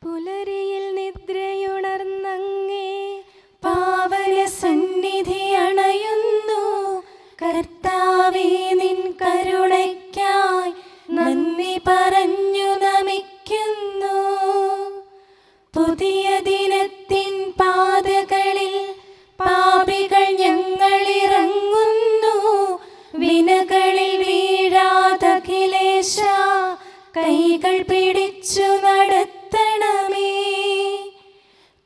പുലരിയിൽ നിദ്രയുണർന്നങ്ങേ പാവന സന്നിധി അണയുന്നു. കർത്താവേ, നിൻ കരുണയ്ക്കായി നന്ദി പറഞ്ഞു നമിക്കുന്നു. പുതിയ ദിനത്തിൻ പാതകളിൽ പാപികൾ ഞങ്ങളിറങ്ങുന്നു. വിനകളിൽ വീഴാതഖിലേശ കൈകൾ പിടിച്ചു നടത്തണമേ.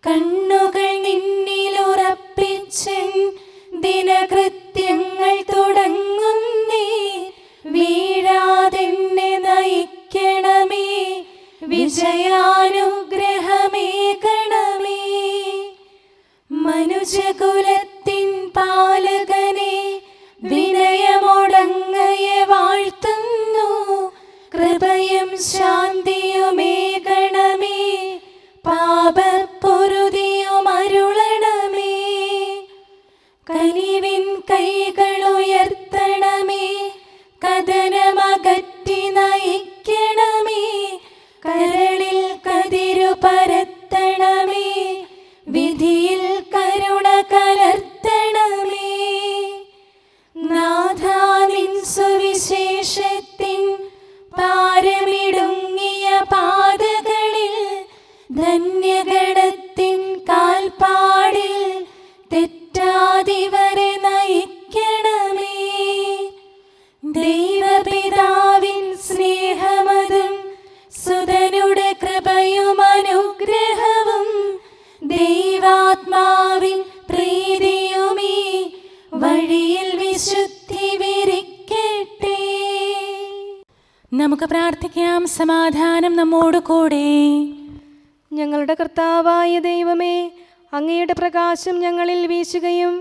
കണ്ണുകൾ നിന്നിലുറപ്പിച്ചൻ ദിനകൃത്യങ്ങൾ തുടങ്ങുന്നേ. വീഴാതെന്നെ നയിക്കണമേ, വിജയാനുഗ്രഹമേകണമേ. മനുജകുലത്തിൻ പാലകനെ വിനയമൊടങ്ങയെ വാഴ്ത്തുന്നു. കൃപയും ശാന്തിയുമേകണമേ, പാപപ്പൊറുതിയും അരുളണമേ. കനിവിൻ കൈകളുയർത്തണമേ, കഥനമകറ്റി നയിക്കണമേ. കരളിൽ കതിരു പരത്തണമേ, വിധിയിൽ കരുണ കലർത്തണമേ. നാഥാ, നിൻ സുവിശേഷത്തിൻ പാരമിടുങ്ങിയ പാതകളിൽ ധന്യഗണത്തിൻ കാൽപ്പാടിൽ തെറ്റാതിവരെ നയിക്കണമേ. ദൈവപിതാവിൻ സ്നേഹമതും സുതനുടെ കൃപയും അനുഗ്രഹവും ദൈവാത്മാവിൻ പ്രീതിയുമീ വഴിയിൽ വിശുദ്ധി വിരിക്കട്ടെ. നമുക്ക് പ്രാർത്ഥിക്കാം. സമാധാനം നമ്മോട് കൂടെ. ഞങ്ങളുടെ കർത്താവായ ദൈവമേ, അങ്ങയുടെ പ്രകാശം ഞങ്ങളിൽ വീശുകയും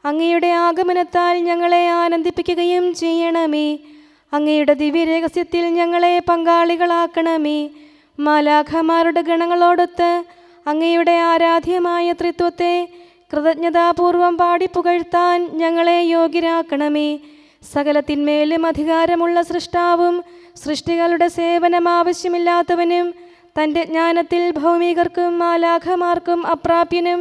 അങ്ങയുടെ ആഗമനത്താൽ ഞങ്ങളെ ആനന്ദിപ്പിക്കുകയും ചെയ്യണമേ. അങ്ങയുടെ ദിവ്യരഹസ്യത്തിൽ ഞങ്ങളെ പങ്കാളികളാക്കണമേ. മാലാഖമാരുടെ ഗണങ്ങളോടൊത്ത് അങ്ങയുടെ ആരാധ്യമായ ത്രിത്വത്തെ കൃതജ്ഞതാപൂർവം പാടിപ്പുകഴ്ത്താൻ ഞങ്ങളെ യോഗ്യരാക്കണമേ. സകലത്തിന്മേലും അധികാരമുള്ള സൃഷ്ടാവും സൃഷ്ടികളുടെ സേവനം ആവശ്യമില്ലാത്തവനും തൻ്റെ ജ്ഞാനത്തിൽ ഭൗമികർക്കും മാലാഖമാർക്കും അപ്രാപ്യനും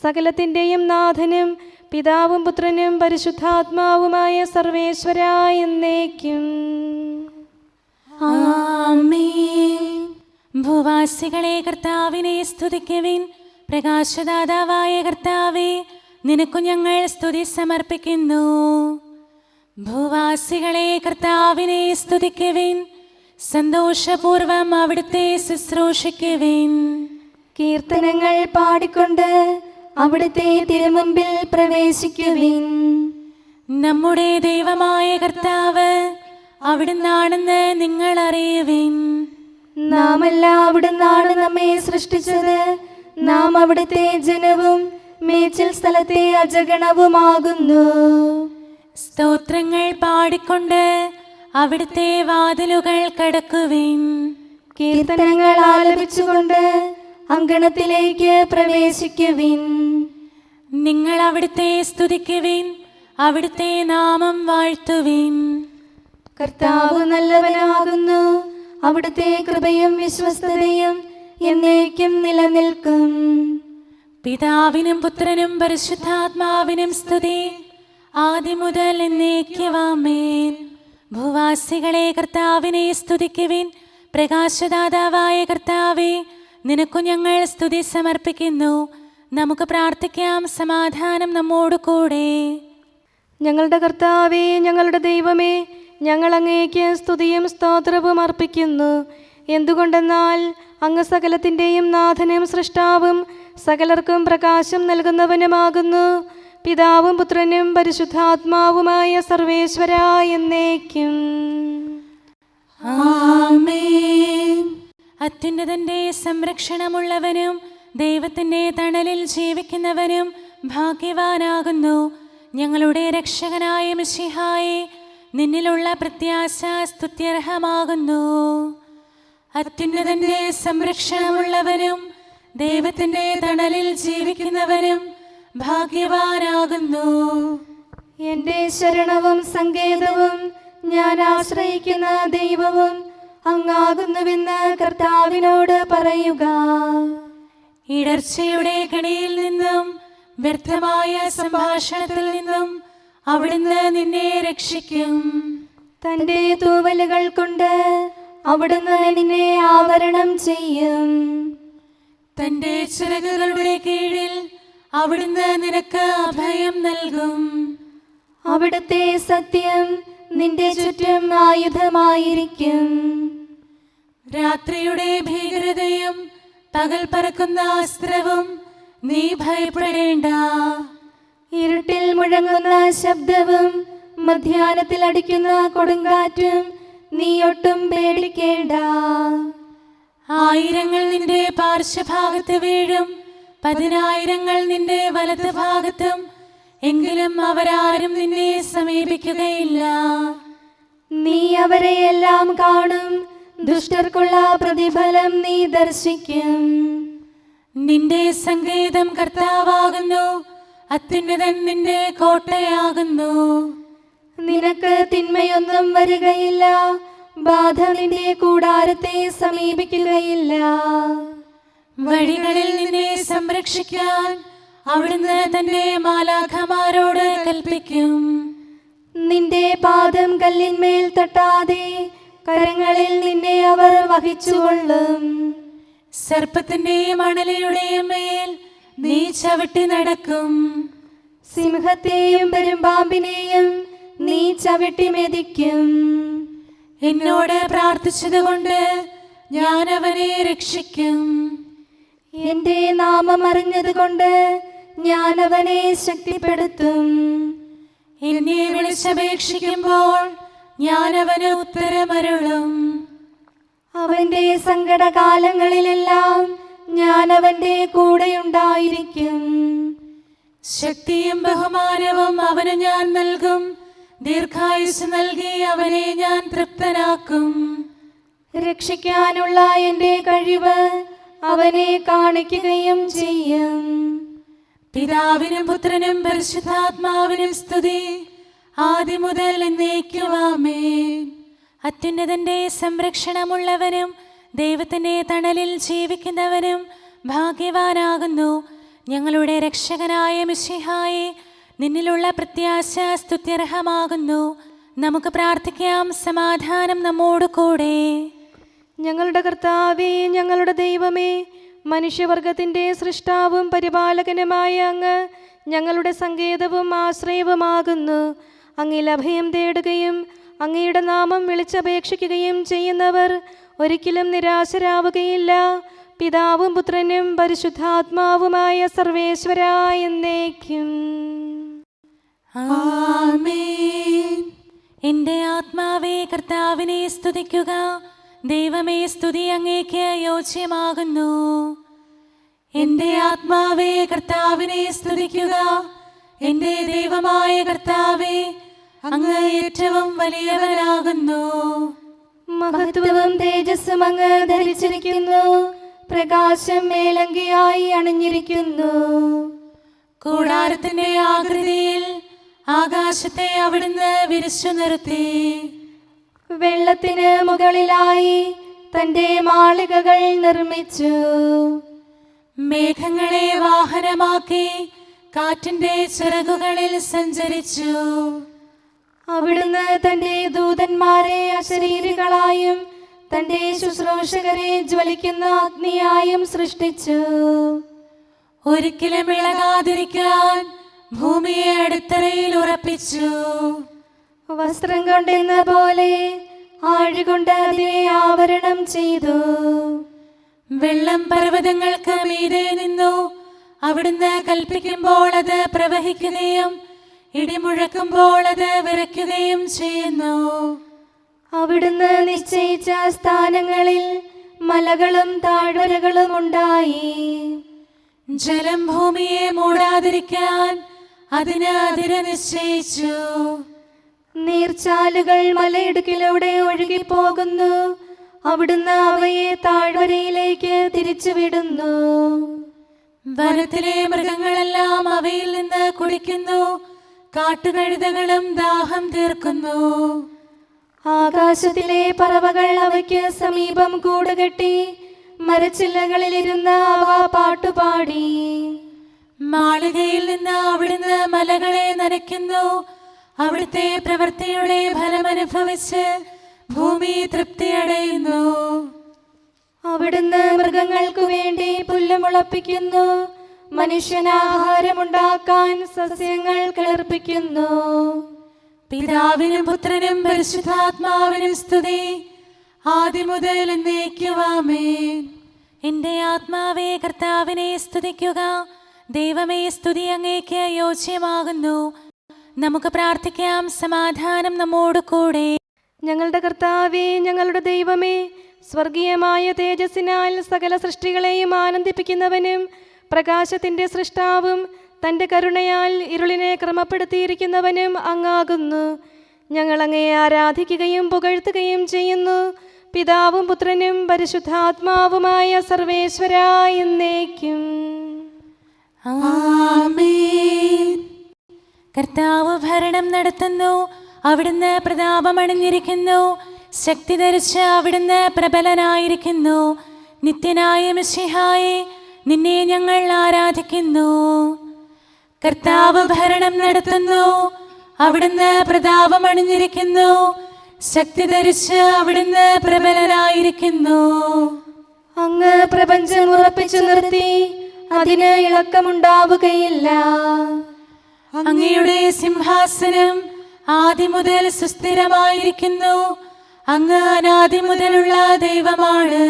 സകലത്തിൻ്റെയും നാഥനും പിതാവും പുത്രനും പരിശുദ്ധാത്മാവുമായ സർവേശ്വരായ എന്നേക്കും ആമേൻ. ഭൂവാസികളെ കർത്താവിനെ സ്തുതിക്കുവിൻ. പ്രകാശദാതാവായ കർത്താവേ, നിനക്കു ഞങ്ങൾ സ്തുതി സമർപ്പിക്കുന്നു. ഭൂവാസികളെ കർത്താവിനെ സ്തുതിക്കുവിൻ. സന്തോഷപൂർവം അവിടുത്തെ ശുശ്രൂഷിക്കുവിൻ. കീർത്തനങ്ങൾ പാടിക്കൊണ്ട് അവിടുത്തെ തിരുമുമ്പിൽ പ്രവേശിക്കുവിൻ. നമ്മുടെ ദൈവമായ കർത്താവ് അവിടുന്നാണെന്ന് നിങ്ങൾ അറിയുവിൻ. നാമല്ല അവിടുന്നാണ് നമ്മെ സൃഷ്ടിച്ചത്. നാം അവിടുത്തെ ജനവും മേച്ചിൽ സ്ഥലത്തെ അജഗണവുമാകുന്നു. സ്തോത്രങ്ങൾ പാടിക്കൊണ്ട് അവിടുത്തെ വാതിലുകൾ കടക്കുവിൻ. കീർത്തനങ്ങൾ ആലപിച്ചുകൊണ്ട് അങ്കണത്തിലേക്ക് പ്രവേശിക്കുവിൻ. നിങ്ങൾ അവിടുത്തെ സ്തുതിക്കുവിൻ, അവിടുത്തെ നാമം വാഴ്ത്തുവിൻ. കർത്താവ് നല്ലവനാകുന്നു. അവിടുത്തെ കൃപയും വിശ്വസ്തതയും എന്നേക്കും നിലനിൽക്കും. പിതാവിനും പുത്രനും പരിശുദ്ധാത്മാവിനും സ്തുതി, ആദ്യം മുതൽ എന്നേക്കും ആമേൻ. ഭൂവാസികളെ കർത്താവിനെ സ്തുതിക്കുവിൻ. പ്രകാശദാതാവായ കർത്താവേ, നിനക്കു ഞങ്ങൾ സ്തുതി സമർപ്പിക്കുന്നു. നമുക്ക് പ്രാർത്ഥിക്കാം. സമാധാനം നമ്മോട് കൂടെ. ഞങ്ങളുടെ കർത്താവേ, ഞങ്ങളുടെ ദൈവമേ, ഞങ്ങൾ അങ്ങേക്ക് സ്തുതിയും സ്തോത്രവും അർപ്പിക്കുന്നു. എന്തുകൊണ്ടെന്നാൽ അങ്ങ് സകലത്തിൻ്റെയും നാഥനും സൃഷ്ടാവും സകലർക്കും പ്രകാശം നൽകുന്നവനുമാകുന്നു. പിതാവും പുത്രനും പരിശുദ്ധാത്മാവുമായ സർവേശ്വരായ എന്നേക്കും ആമേൻ. അത്യുന്നതന്റെ സംരക്ഷണമുള്ളവനും ദൈവത്തിൻ്റെ തണലിൽ ജീവിക്കുന്നവനും ഭാഗ്യവാനാകുന്നു. ഞങ്ങളുടെ രക്ഷകനായ മിശിഹായേ, നിന്നിലുള്ള പ്രത്യാശ സ്തുത്യർഹമാകുന്നു. അത്യുന്നതന്റെ സംരക്ഷണമുള്ളവനും ദൈവത്തിൻ്റെ തണലിൽ ജീവിക്കുന്നവനും ഭാഗ്യവാനാകുന്നു. എൻ്റെ ശരണവും സങ്കേതവും ഞാൻ ആശ്രയിക്കുന്ന ദൈവവും അങ്ങാകുന്നുവെന്ന് കർത്താവിനോട് പറയുക. ഇടർച്ചയുടെ കണിയിൽ നിന്നും വ്യർത്ഥമായ സംഭാഷണത്തിൽ നിന്നും അവിടുന്ന് നിന്നെ രക്ഷിക്കും. തന്റെ തൂവലുകൾ കൊണ്ട് അവിടുന്ന് നിന്നെ ആവരണം ചെയ്യും. തന്റെ ചിറകുകളുടെ കീഴിൽ അവിടുന്ന് നിനക്ക് അഭയം നൽകും. അവിടുത്തെ സത്യം നിന്റെ ചുറ്റും ആയുധമായിരിക്കും. രാത്രിയുടെ ഭീകരതയും പകൽ പറക്കുന്ന അസ്ത്രവും നീ ഭയപ്പെടേണ്ട. ഇരുട്ടിൽ മുഴങ്ങുന്ന ശബ്ദവും മധ്യാഹ്നത്തിൽ അടിക്കുന്ന കൊടുങ്കാറ്റും നീ ഒട്ടും പേടിക്കേണ്ട. ആയിരങ്ങൾ നിന്റെ പാർശ്വഭാഗത്ത് വീഴും, 10,000 നിന്റെ വലത് ഭാഗത്തും, എങ്കിലും അവരാരും നിന്നെ സമീപിക്കുകയില്ല. നീ അവരെയെല്ലാം കാണും, ദുഷ്ടർക്കുള്ള പ്രതിഫലം നീ ദർശിക്കും. നിന്റെ സങ്കേതം കർത്താവാകുന്നു, അത്യുന്നതൻ നിന്റെ കോട്ടയാകുന്നു. നിനക്ക് തിന്മയൊന്നും വരികയില്ല, ബാധ നിന്റെ കൂടാരത്തെ സമീപിക്കുകയില്ല. വഴികളിൽ നിന്നെ സംരക്ഷിക്കാൻ അവിടുന്ന് തന്റെ മാലാഖമാരോട് കൽപ്പിക്കും. നിന്റെ പാദം കല്ലിന്മേൽ തട്ടാതെ കരങ്ങളിൽ നിന്നെ അവർ വഹിച്ചുകൊള്ളും. സർപ്പത്തിന്റെയും അണലയുടെയും മേൽ നീ ചവിട്ടി നടക്കും. സിംഹത്തെയും പെരുമ്പാമ്പിനെയും നീ ചവിട്ടി മെതിക്കും. എന്നോട് പ്രാർത്ഥിച്ചതുകൊണ്ട് ഞാൻ അവനെ രക്ഷിക്കും. എന്റെ നാമം അറിഞ്ഞതുകൊണ്ട് ഞാൻ അവനെ ശക്തിപ്പെടുത്തും. എന്നെ വിളിച്ചപേക്ഷിക്കുമ്പോൾ ഞാൻ അവന് ഉത്തരമരുളും. അവന്റെ സങ്കടകാലങ്ങളിലെല്ലാം ഞാൻ അവന്റെ കൂടെയുണ്ടായിരിക്കും. ശക്തിയും ബഹുമാനവും അവന് ഞാൻ നൽകും. ദീർഘായുസ് നൽകി അവനെ ഞാൻ തൃപ്തനാക്കും. രക്ഷിക്കാനുള്ള എന്റെ കഴിവ് അവനെ കാണിക്കുകയും ചെയ്യും. പിതാവിനും പുത്രനും പരിശുദ്ധാത്മാവിനും സ്തുതി, ആദ്യം മുതൽ എന്നേക്കും ആമേൻ. അത്യുന്നതന്റെ സംരക്ഷണമുള്ളവനും ദൈവത്തിന്റെ തണലിൽ ജീവിക്കുന്നവനും ഭാഗ്യവാനാകുന്നു ഞങ്ങളുടെ രക്ഷകനായ മിശിഹായെ. നിന്നിലുള്ള പ്രത്യാശ സ്തുത്യർഹമാകുന്നു. നമുക്ക് പ്രാർത്ഥിക്കാം. സമാധാനം നമ്മോട് കൂടെ. ഞങ്ങളുടെ കർത്താവേ, ഞങ്ങളുടെ ദൈവമേ, മനുഷ്യവർഗത്തിൻ്റെ സൃഷ്ടാവും പരിപാലകനുമായ അങ്ങ് ഞങ്ങളുടെ സങ്കേതവും ആശ്രയവുമാകുന്നു. അങ്ങിൽ അഭയം തേടുകയും അങ്ങയുടെ നാമം വിളിച്ചപേക്ഷിക്കുകയും ചെയ്യുന്നവർ ഒരിക്കലും നിരാശരാവുകയില്ല. പിതാവും പുത്രനും പരിശുദ്ധാത്മാവുമായ സർവേശ്വരായ എന്നേക്കും ആമേൻ. എൻ്റെ ആത്മാവേ കർത്താവിനെ സ്തുതിക്കുക. ദൈവമേ, സ്തുതി അങ്ങേക്ക് യോജ്യമാകുന്നു. എൻ്റെ ആത്മാവേ കർത്താവിനെ സ്തുതിക്കുക. എൻ്റെ ദൈവമായ കർത്താവേ, അങ്ങ് ഏറ്റവും വലിയവനാകുന്നു. മഹത്വവും തേജസ്സും അങ്ങ് ധരിച്ചിരിക്കുന്നു. പ്രകാശം മേലങ്കിയായി അണിഞ്ഞിരിക്കുന്നു. കൂടാരത്തിന്റെ ആകൃതിയിൽ ആകാശത്തെ അവിടുന്ന് വിരിച്ചു നിർത്തി. വെള്ളത്തിന് മുകളിലായി തന്റെ മാളികകൾ നിർമ്മിച്ചു. മേഘങ്ങളെ വാഹനമാക്കി കാറ്റിന്റെ ചിറകുകളിൽ സഞ്ചരിച്ചു. അവിടുന്ന് തന്റെ ദൂതന്മാരെ അശരീരികളായും തന്റെ ശുശ്രൂഷകരെ ജ്വലിക്കുന്ന അഗ്നിയായും സൃഷ്ടിച്ചു. ഒരിക്കലും ഇളകാതിരിക്കാൻ ഭൂമിയെ അടിത്തറയിൽ ഉറപ്പിച്ചു. വസ്ത്രം കൊണ്ടെന്ന പോലെ ആഴികൊണ്ട് അതിനെ ആവരണം ചെയ്തു. വെള്ളം പർവ്വതങ്ങൾക്ക് മീതെ നിന്നു. അവിടുന്ന് കൽപ്പിക്കുമ്പോൾ അത് പ്രവഹിക്കുകയും ഇടിമുഴക്കുമ്പോൾ അത് വിറയ്ക്കുകയും ചെയ്യുന്നു. അവിടുന്ന് നിശ്ചയിച്ച സ്ഥാനങ്ങളിൽ മലകളും താഴ്വരകളും ഉണ്ടായി. ജലം ഭൂമിയെ മൂടാതിരിക്കാൻ അതിന് അതിര് നിശ്ചയിച്ചു. നീർച്ചാലുകൾ മലയിടുക്കിലൂടെ ഒഴുകിപ്പോകുന്നു. അവിടുന്ന് അവയെ താഴ്വരയിലേക്ക് തിരിച്ചുവിടുന്നു. വനത്തിലെ മൃഗങ്ങളെല്ലാം അവയിൽ നിന്ന് കുടിക്കുന്നു. കാട്ടുകഴുതകളും ദാഹം തീർക്കുന്നു. ആകാശത്തിലെ പറവകൾ അവയ്ക്ക് സമീപം കൂടുകെട്ടി മരച്ചില്ലകളിലിരുന്ന് അവ പാട്ടുപാടി. മാളികയിൽ നിന്ന് അവിടുന്ന് മലകളെ നനയ്ക്കുന്നു. അവിടുത്തെ പ്രവൃത്തിയുടെ ഫലമനുഭവിച്ച് ഭൂമി തൃപ്തിയടയുന്നു. അവിടുന്ന് മൃഗങ്ങൾക്കു വേണ്ടി പുല്ല് മുളപ്പിക്കുന്നു. മനുഷ്യനാഹാരമുണ്ടാക്കാൻ സസ്യങ്ങൾ കിളിർപ്പിക്കുന്നു. പിതാവിനും പുത്രനും പരിശുദ്ധാത്മാവിനും സ്തുതി, ആദ്യം മുതൽ എന്നേക്കും ആമേൻ. എന്റെ ആത്മാവേ കർത്താവിനെ സ്തുതിക്കുക. ദൈവമേ, സ്തുതി അങ്ങേക്ക് യോജ്യമാകുന്നു. നമുക്ക് പ്രാർത്ഥിക്കാം. സമാധാനം നമ്മോട് കൂടെ. ഞങ്ങളുടെ കർത്താവേ, ഞങ്ങളുടെ ദൈവമേ, സ്വർഗീയമായ തേജസ്സിനാൽ സകല സൃഷ്ടികളെയും ആനന്ദിപ്പിക്കുന്നവനും പ്രകാശത്തിൻ്റെ സൃഷ്ടാവും തൻ്റെ കരുണയാൽ ഇരുളിനെ ക്രമപ്പെടുത്തിയിരിക്കുന്നവനും അങ്ങാകുന്നു. ഞങ്ങൾ അങ്ങയെ ആരാധിക്കുകയും പുകഴ്ത്തുകയും ചെയ്യുന്നു. പിതാവും പുത്രനും പരിശുദ്ധാത്മാവുമായ സർവേശ്വരാ എന്നേക്കും ആമേൻ. കർത്താവ് ഭരണം നടത്തുന്നു. അവിടുന്ന് പ്രതാപമണിഞ്ഞിരിക്കുന്നു. ശക്തി ധരിച്ച് അവിടുന്ന് പ്രബലനായിരിക്കുന്നു. നിത്യനായ മിശിഹായെ, നിന്നെ ഞങ്ങൾ ആരാധിക്കുന്നു. കർത്താവ് ഭരണം നടത്തുന്നു. അവിടുന്ന് പ്രതാപമണിഞ്ഞിരിക്കുന്നു. ശക്തി ധരിച്ച് അവിടുന്ന് പ്രബലനായിരിക്കുന്നു. അങ്ങ് പ്രപഞ്ചം ഉറപ്പിച്ചു നിർത്തി, അതിന് ഇളക്കമുണ്ടാവുകയില്ല. അങ്ങയുടെ സിംഹാസനം ആദ്യം മുതൽ സുസ്ഥിരമായിരിക്കുന്നു. അങ്ങ് അനാദി മുതലുള്ള ദൈവമാണ്.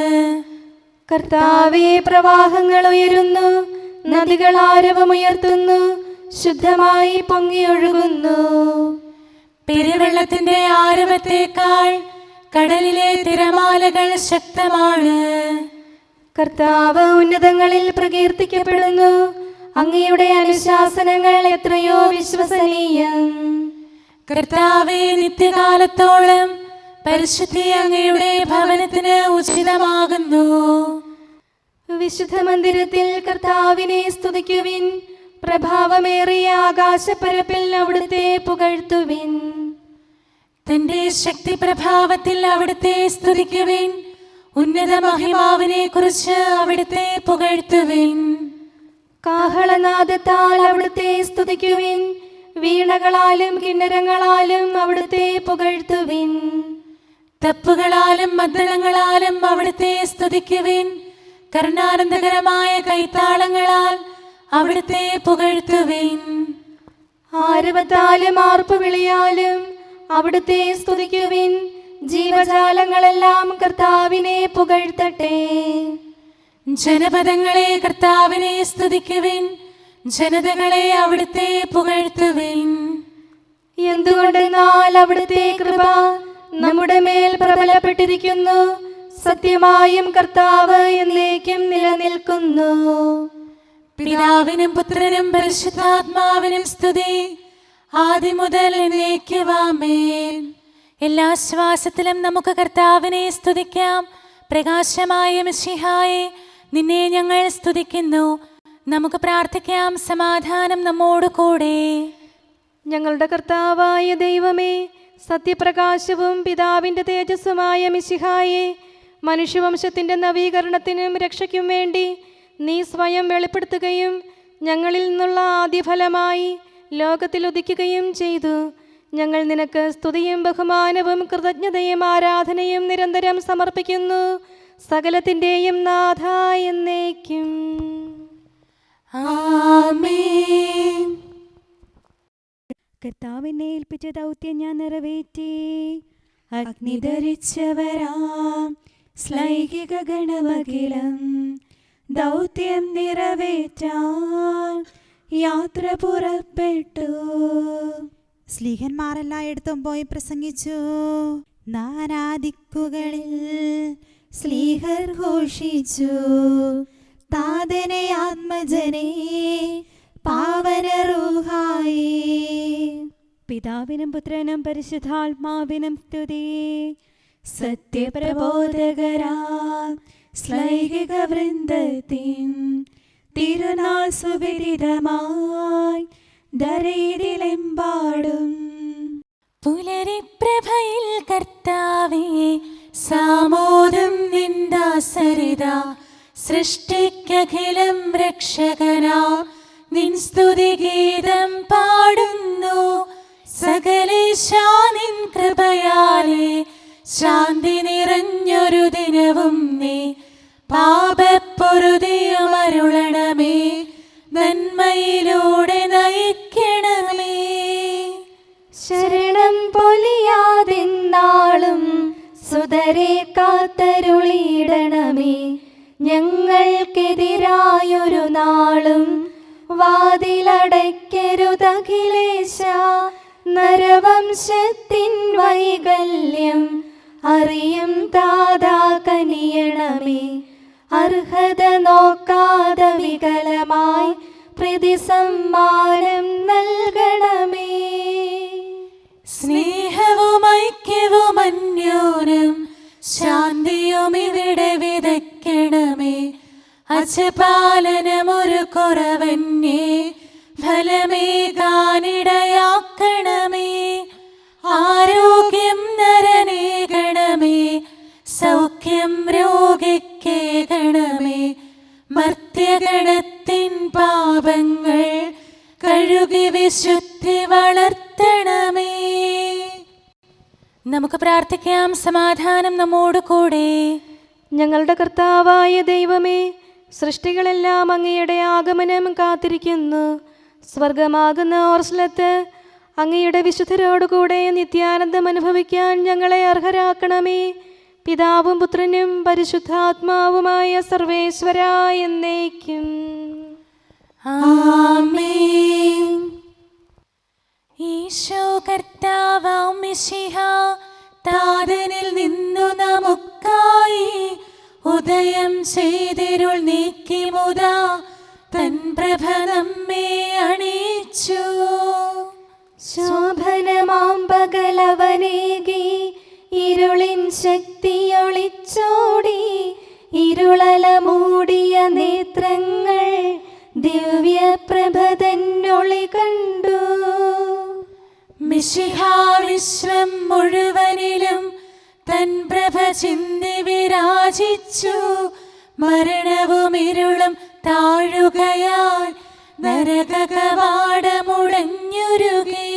കർത്താവേ, പ്രവാഹങ്ങൾ ഉയരുന്നു, നദികൾ ആരവമുയർത്തുന്നു, ശുദ്ധമായി പൊങ്ങിയൊഴുകുന്നു. പെരുവെള്ളത്തിന്റെ ആരവത്തേക്കാൾ കടലിലെ തിരമാലകൾ ശക്തമാണ്. കർത്താവ് ഉന്നതങ്ങളിൽ പ്രകീർത്തിക്കപ്പെടുന്നു. അങ്ങയുടെ അനുശാസനങ്ങൾ എത്രയോ വിശ്വസനീയം. കർത്താവേ, നിത്യകാലത്തോളം പരിശുദ്ധി അങ്ങയുടെ ഭവനത്തിന് ഉചിതമാകുന്നു. വിശുദ്ധ മന്ദിരത്തിൽ കർത്താവിനെ സ്തുതിക്കുവിൻ. പ്രഭാവമേറിയ ആകാശപ്പരപ്പിൽ അവിടുത്തെ പുകഴ്ത്തുവിൻ. തന്റെ ശക്തി പ്രഭാവത്തിൽ അവിടുത്തെ സ്തുതിക്കുവിൻ. ഉന്നത മഹിമാവിനെ കുറിച്ച് അവിടുത്തെ പുകഴ്ത്തുവിൻ. കാഹളനാദത്താൽ അവിടുത്തെ സ്തുതിക്കുവിൻ. വീണകളാലും കിന്നരങ്ങളാലും അവിടുത്തെ പുകഴ്ത്തുവിൻ. തപ്പുകളാലും മദ്ദളങ്ങളാലും അവിടുത്തെ സ്തുതിക്കുവിൻ. കരുണാനന്ദകരമായ കൈത്താളങ്ങളാൽ അവിടുത്തെ പുകഴ്ത്തുവിൻ. ആരവത്താലും ആർപ്പുവിളിയാലും അവിടുത്തെ സ്തുതിക്കുവിൻ. ജീവജാലങ്ങളെല്ലാം കർത്താവിനെ പുകഴ്ത്തട്ടെ. ജനപദങ്ങളെ കർത്താവിനെ സ്തുതിക്കുവിൻ. ജനതകളെ അവിടുത്തെ പുകഴ്ത്തുവിൻ. എന്തുകൊണ്ടെന്നാൽ അവിടുത്തെ കൃപ നമ്മുടെ മേൽ പ്രബലപ്പെട്ടിരിക്കുന്നു. സത്യമായും കർത്താവ് എന്നേക്കും നിലനിൽക്കുന്നു. പിതാവിനും പുത്രനും പരിശുദ്ധാത്മാവിനും സ്തുതി, ആദ്യം മുതൽ എന്നേക്കും ആമേൻ. എല്ലാ ശ്വാസത്തിലും നമുക്ക് കർത്താവിനെ സ്തുതിക്കാം. പ്രകാശമായ മിശിഹായെ, നിന്നെ ഞങ്ങൾ സ്തുതിക്കുന്നു. നമുക്ക് പ്രാർത്ഥിക്കാം. സമാധാനം നമ്മോട് കൂടെ. ഞങ്ങളുടെ കർത്താവായ ദൈവമേ, സത്യപ്രകാശവും പിതാവിൻ്റെ തേജസ്സുമായ മിശിഹായെ, മനുഷ്യവംശത്തിൻ്റെ നവീകരണത്തിനും രക്ഷയ്ക്കും വേണ്ടി നീ സ്വയം വെളിപ്പെടുത്തുകയും ഞങ്ങളിൽ നിന്നുള്ള ആദ്യഫലമായി ലോകത്തിൽ ഉദിക്കുകയും ചെയ്തു. ഞങ്ങൾ നിനക്ക് സ്തുതിയും ബഹുമാനവും കൃതജ്ഞതയും ആരാധനയും നിരന്തരം സമർപ്പിക്കുന്നു. സകലത്തിൻ്റെയും നാഥ എന്നേക്കും ആമേൻ. കർത്താവിനെ ഏൽപ്പിച്ച ദൗത്യം ഞാൻ നിറവേറ്റി. അഗ്നി ധരിച്ചവരാം ശ്ലൈകിക ഗണമഖിലം ദൗത്യം നിറവേറ്റാൻ യാത്ര പുറപ്പെട്ടു. സ്ലീഹന്മാരെല്ലായിടത്തും പോയി പ്രസംഗിച്ചു. നാനാദിക്കുകളിൽ സ്ലീഹർ ഘോഷിച്ചു. താതനെ ആത്മജനെ പാവന റൂഹായി. പിതാവിനും പുത്രനും പരിശുദ്ധാത്മാവിനും സ്തുതി. സത്യപ്രബോധകരാം ശ്ലൈഹിക വൃന്ദത്തിൻ തിരുനാൾ സുവിദിതമായി ധരയിലെമ്പാടും പുലരിപ്രഭയിൽ കർത്താവ് കർത്താവേ, സാമോദം നിന്ദാസരിത സൃഷ്ടിക്കഖിലം രക്ഷകനാ നിൻ സ്തുതിഗീതം പാടുന്നു. സകലേശാ നിൻ കൃപയാലേ ശാന്തി നിറഞ്ഞൊരു ദിനവും നീ പാപപ്പൊറുതിയുമരുളണമേ, നന്മയിലൂടെ നയിക്കണമേ. ശരണം പൊലിയാതെന്നാളും സുതരെ കാത്തരുളിയിടണമേ. ഞങ്ങൾക്കെതിരായൊരു നാളും വാതിലടയ്ക്കരുതഖിലേശ. നരവംശത്തിൻ വൈകല്യം അറിയും താതാ കനിയണമേ. അർഹത നോക്കാതെ വികലമായി പ്രതിസമ്മാനം നൽകണമേ. സ്നേഹവും ഐക്യവും അന്യോന്യം ശാന്തിയും ഇവിടെ വിതയ്ക്കണമേ. അജപാലനമൊരു കുറവന്യേ ഫലമേകാനിടയാക്കണമേ. ആരോഗ്യം നരനേകണമേ, സൗഖ്യം രോഗിക്കേകണമേ. മർത്യഗണത്തിൻ പാപങ്ങൾ കഴുകി വിശുദ്ധി വളർത്തണമേ. നമുക്ക് പ്രാർത്ഥിക്കാം. സമാധാനം നമ്മോട് കൂടെ. ഞങ്ങളുടെ കർത്താവായ ദൈവമേ, സൃഷ്ടികളെല്ലാം അങ്ങയുടെ ആഗമനം കാത്തിരിക്കുന്നു. സ്വർഗമാകുന്ന ഓർസ്ലത്ത് അങ്ങയുടെ വിശുദ്ധരോടുകൂടെ നിത്യാനന്ദം അനുഭവിക്കാൻ ഞങ്ങളെ അർഹരാക്കണമേ. പിതാവും പുത്രനും പരിശുദ്ധാത്മാവുമായ സർവേശ്വര എന്നേക്കും. ആമേൻ. ഈശോ കർത്താവാം മിശിഹ താതനിൽ നിന്നു നമുക്കായി ഉദയം ചെയ്തിരുൾ നീക്കി മുതാ തൻ പ്രഭ നമ്മെ അണിയിച്ചു. ശോഭനമാം പകലവനേകി ഇരുളിൻ ശക്തിയൊളിച്ചോടി. ഇരുളല മൂടിയ നേത്രങ്ങൾ ദിവ്യപ്രഭതന്നൊളി കണ്ടു. മിശിഹാ വിശ്വം മുഴുവനിലും തൻ പ്രഭ ചിന്തി വിരാജിച്ചു. മരണവും ഇരുളും താഴുകയാൽ നരകകവാടമുടഞ്ഞുരുകി.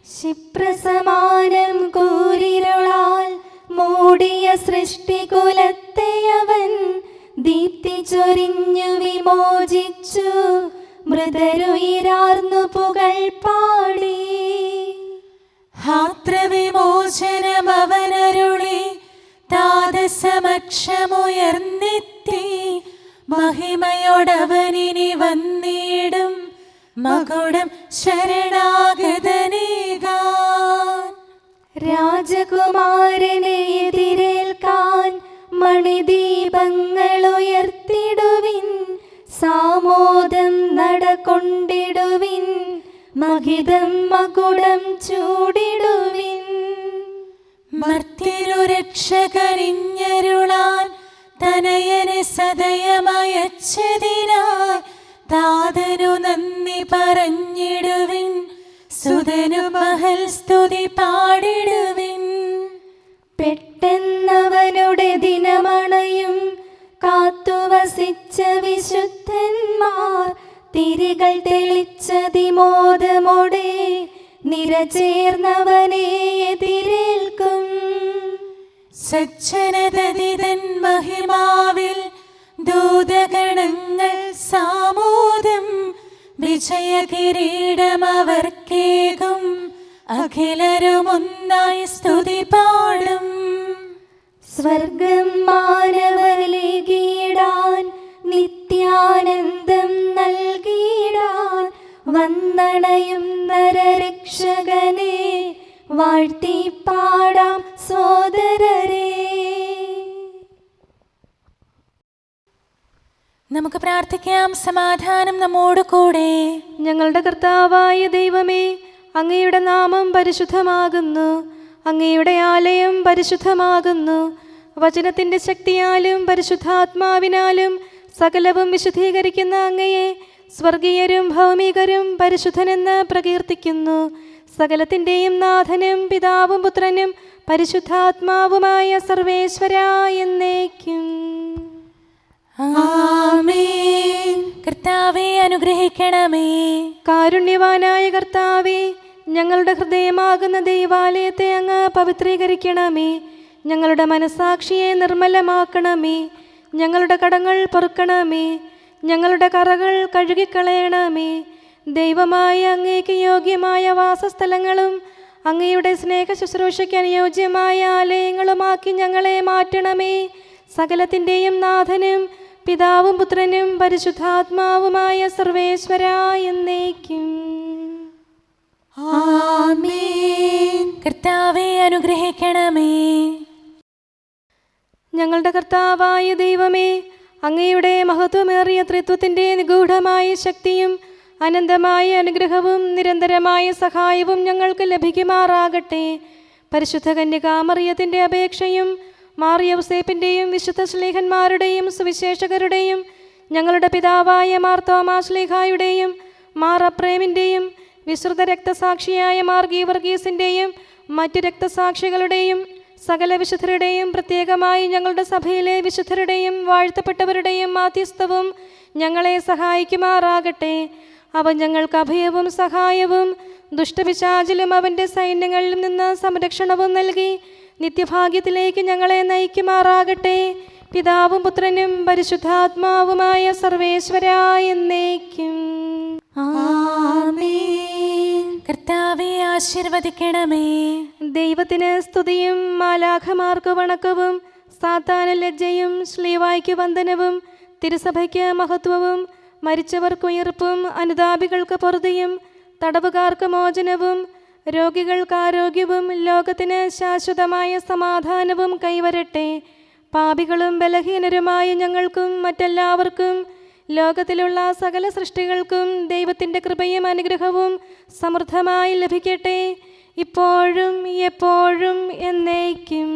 ക്ഷിപ്രസമാനം കൂരിരുളാൽ മൂടിയ സൃഷ്ടികുലത്തെ അവൻ ദീപ്തി ചൊരിഞ്ഞു വിമോചിച്ചു. മൃതരുയിരാർന്നു പുകൾ പാടി. ഹാത്രവിമോചനം അവനരുളി താതസമക്ഷമുയർന്നെത്തി. മഹിമയോടവനിനി വന്നിടും മകുടം ശരണാഗതനേകാൻ. രാജകുമാരനെ എതിരേൽക്കാൻ മണിദീപങ്ങൾ ഉയർത്തിടുവിൻ. സാമോദം നടകൊണ്ടിടുവിൻ. മഹിതം മകുടം ചൂടിടുവിൻ. മർത്യനു രക്ഷകരിഞ്ഞരുളാൻ തനയനെ സദയമയച്ചതിനായി താതനു നന്ദി പറഞ്ഞിടുവിൻ. സുതനു മഹൽ സ്തുതി പാടിടുവിൻ. പെട്ടെന്നവനുടെ ദിനമണയും കാത്തുവസിച്ച വിശുദ്ധന്മാർ തിരികൾ തെളിച്ചതിമോദമോടെ നിരചേർന്നവനെ എതിരേൽക്കും. സജ്ജനതതിതൻ മഹിമാവിൽ ദൂതഗണങ്ങൾ സാമോദം. വിജയകിരീടം അവർക്കേകും. അഖിലരുമൊന്നായി സ്തുതി പാടും. സ്വർഗം മാനവരിലേകിടാൻ നിത്യാനന്ദം നൽകിടാൻ വന്ദണയും നരരക്ഷകനെ വാഴ്ത്തി പാടാം സോദരരെ. നമുക്ക് പ്രാർത്ഥിക്കാം. സമാധാനം നമ്മോട് കൂടെ. ഞങ്ങളുടെ കർത്താവായ ദൈവമേ, അങ്ങയുടെ നാമം പരിശുദ്ധമാകുന്നു. അങ്ങയുടെ ആലയം പരിശുദ്ധമാകുന്നു. വചനത്തിൻ്റെ ശക്തിയാലും പരിശുദ്ധാത്മാവിനാലും സകലവും വിശുദ്ധീകരിക്കുന്ന അങ്ങയെ സ്വർഗീയരും ഭൗമികരും പരിശുദ്ധനെന്ന് പ്രകീർത്തിക്കുന്നു. സകലത്തിൻ്റെയും നാഥനും പിതാവും പുത്രനും പരിശുദ്ധാത്മാവുമായ സർവേശ്വരാ എന്നേക്കും. ആമേൻ. കർത്താവേ അനുഗ്രഹിക്കണമേ. കാരുണ്യവാനായ കർത്താവേ, ഞങ്ങളുടെ ഹൃദയമാകുന്ന ദൈവാലയത്തെ അങ്ങ് പവിത്രീകരിക്കണമേ. ഞങ്ങളുടെ മനസാക്ഷിയെ നിർമ്മലമാക്കണമേ. ഞങ്ങളുടെ കടങ്ങൾ പൊറുക്കണമേ. ഞങ്ങളുടെ കറകൾ കഴുകിക്കളയണമേ. ദൈവമായ അങ്ങേക്ക് യോഗ്യമായ വാസസ്ഥലങ്ങളും അങ്ങയുടെ സ്നേഹ ശുശ്രൂഷയ്ക്ക് അനുയോജ്യമായ ആലയങ്ങളുമാക്കി ഞങ്ങളെ മാറ്റണമേ. സകലത്തിൻ്റെയും നാഥനും പിതാവും പുത്രനും പരിശുദ്ധാത്മാവുമായ സർവേശ്വരാ എന്നേക്കും. ആമേൻ. കർത്താവേ അനുഗ്രഹിക്കണമേ. ഞങ്ങളുടെ കർത്താവായ ദൈവമേ, അങ്ങയുടെ മഹത്വമേറിയ ത്രിത്വത്തിൻ്റെ നിഗൂഢമായ ശക്തിയും അനന്തമായ അനുഗ്രഹവും നിരന്തരമായ സഹായവും ഞങ്ങൾക്ക് ലഭിക്കുമാറാകട്ടെ. പരിശുദ്ധ കന്യകാമറിയത്തിൻ്റെ അപേക്ഷയും മാറിയൗസേപ്പിൻ്റെയും വിശുദ്ധ ശ്ലീഹന്മാരുടെയും സുവിശേഷകരുടെയും ഞങ്ങളുടെ പിതാവായ മാർ തോമാ ശ്ലീഹായുടെയും മാർ അപ്രേമിൻ്റെയും വിശ്രുത രക്തസാക്ഷിയായ മാർ ഗീവർഗീസിൻ്റെയും മറ്റു രക്തസാക്ഷികളുടെയും സകല വിശുദ്ധരുടെയും പ്രത്യേകമായി ഞങ്ങളുടെ സഭയിലെ വിശുദ്ധരുടെയും വാഴ്ത്തപ്പെട്ടവരുടെയും മാധ്യസ്ഥവും ഞങ്ങളെ സഹായിക്കുമാറാകട്ടെ. അവൻ ഞങ്ങൾക്ക് അഭയവും സഹായവും ദുഷ്ടപിശാചിലും അവൻ്റെ സൈന്യങ്ങളിൽ നിന്ന് സംരക്ഷണവും നൽകി നിത്യഭാഗ്യത്തിലേക്ക് ഞങ്ങളെ നയിക്കുമാറാകട്ടെ. പിതാവും പുത്രനും പരിശുദ്ധാത്മാവുമായ സർവേശ്വരാ എന്നേക്കും. ആമേൻ. കർത്താവേ ആശീർവദിക്കണമേ. ദൈവത്തിന് സ്തുതിയും മാലാഖമാർക്ക് വണക്കവും സാത്താന് ലജ്ജയും ശ്ലീവായ്ക്ക് വന്ദനവും തിരുസഭയ്ക്ക് മഹത്വവും മരിച്ചവർക്ക് ഉയർപ്പും അനുതാപികൾക്ക് പൊറുതിയും തടവുകാർക്ക് മോചനവും രോഗികൾക്ക് ആരോഗ്യവും ലോകത്തിന് ശാശ്വതമായ സമാധാനവും കൈവരട്ടെ. പാപികളും ബലഹീനരുമായ ഞങ്ങൾക്കും മറ്റെല്ലാവർക്കും ലോകത്തിലുള്ള സകല സൃഷ്ടികൾക്കും ദൈവത്തിൻ്റെ കൃപയും അനുഗ്രഹവും സമൃദ്ധമായി ലഭിക്കട്ടെ, ഇപ്പോഴും എപ്പോഴും എന്നേക്കും.